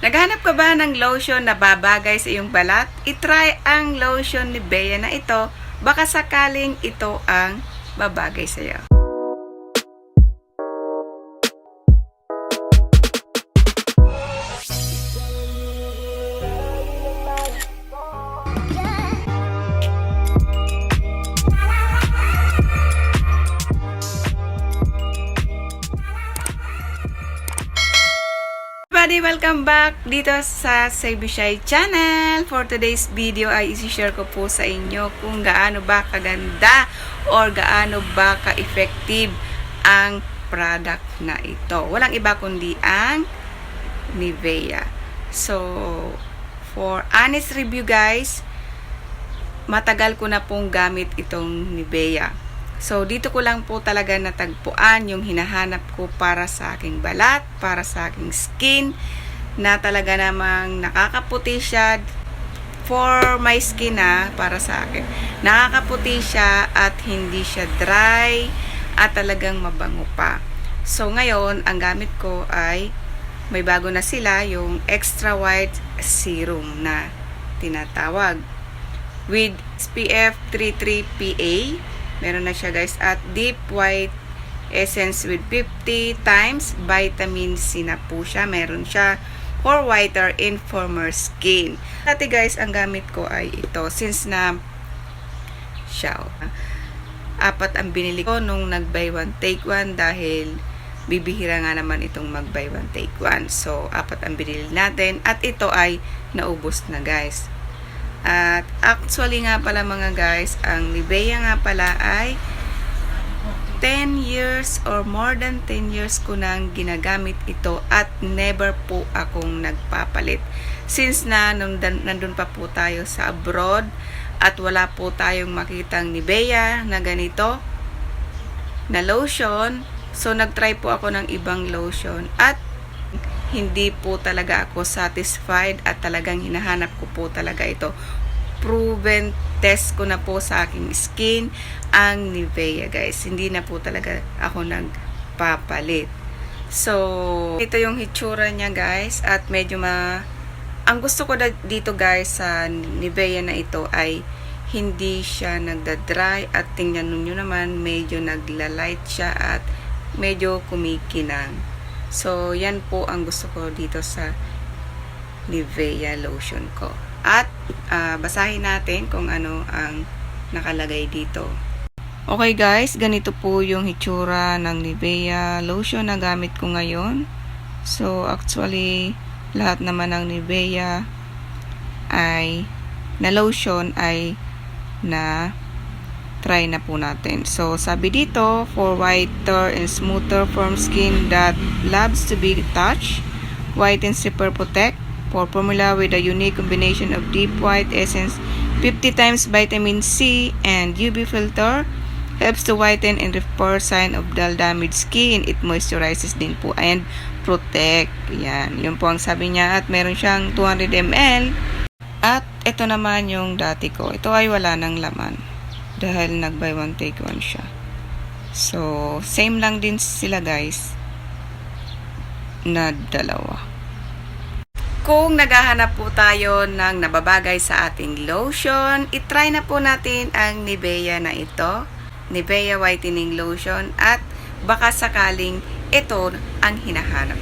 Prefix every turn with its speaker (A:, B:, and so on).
A: Naghanap ka ba ng lotion na babagay sa iyong balat? I-try ang lotion ni Nivea na ito. Baka sakaling ito ang babagay sa iyo. Welcome back dito sa Zaiveeyh channel. For today's video ay isi-share ko po sa inyo kung gaano ba kaganda or gaano ba ka-effective ang product na ito. Walang iba kundi ang Nivea. So, for honest review guys, matagal ko na pong gamit itong Nivea. So, dito ko lang po talaga natagpuan yung hinahanap ko para sa aking balat, para sa aking skin, na talaga namang nakakaputi siya for my skin para sa akin. Nakakaputi siya at hindi siya dry at talagang mabango pa. So, ngayon, ang gamit ko ay may bago na sila, yung extra white serum na tinatawag with SPF 33 PA. Meron na siya guys, at deep white essence with 50 times vitamin C na po siya. Meron siya for whiter and firmer skin. Dati guys, ang gamit ko ay ito. Since na siya, 4 ang binili ko nung nag buy one take one dahil bibihira nga naman itong mag buy one take one. So, 4 ang binili natin at ito ay naubos na guys. At actually nga pala mga guys, ang Nivea nga pala ay 10 years or more than 10 years ko nang ginagamit ito at never po akong nagpapalit. Since na nandun pa po tayo sa abroad at wala po tayong makitang Nivea na ganito na lotion, so nagtry po ako ng ibang lotion at hindi po talaga ako satisfied at talagang hinahanap ko po talaga ito. Proven test ko na po sa aking skin ang Nivea guys. Hindi na po talaga ako nagpapalit. So, ito yung hitsura niya guys at medyo ang gusto ko dito guys sa Nivea na ito ay hindi siya nagda-dry at tingnan nyo naman medyo nagla-light siya at medyo kumikinang. So, yan po ang gusto ko dito sa Nivea lotion ko. At, basahin natin kung ano ang nakalagay dito. Okay guys, ganito po yung hitsura ng Nivea lotion na gamit ko ngayon. So, actually, lahat naman ng Nivea ay, na lotion ay na try na po natin. So, sabi dito, for whiter and smoother firm skin that loves to be touched, whiten super protect, for formula with a unique combination of deep white essence, 50 times vitamin C, and UV filter, helps to whiten and repair sign of dull damaged skin. It moisturizes din po and protect. Yan, yun po ang sabi niya. At meron siyang 200 ml. At ito naman yung dati ko. Ito ay wala ng laman dahil nag buy one take one siya. So, same lang din sila guys na dalawa. Kung naghahanap po tayo ng nababagay sa ating lotion, itry na po natin ang Nivea na ito. Nivea Whitening Lotion at baka sakaling ito ang hinahanap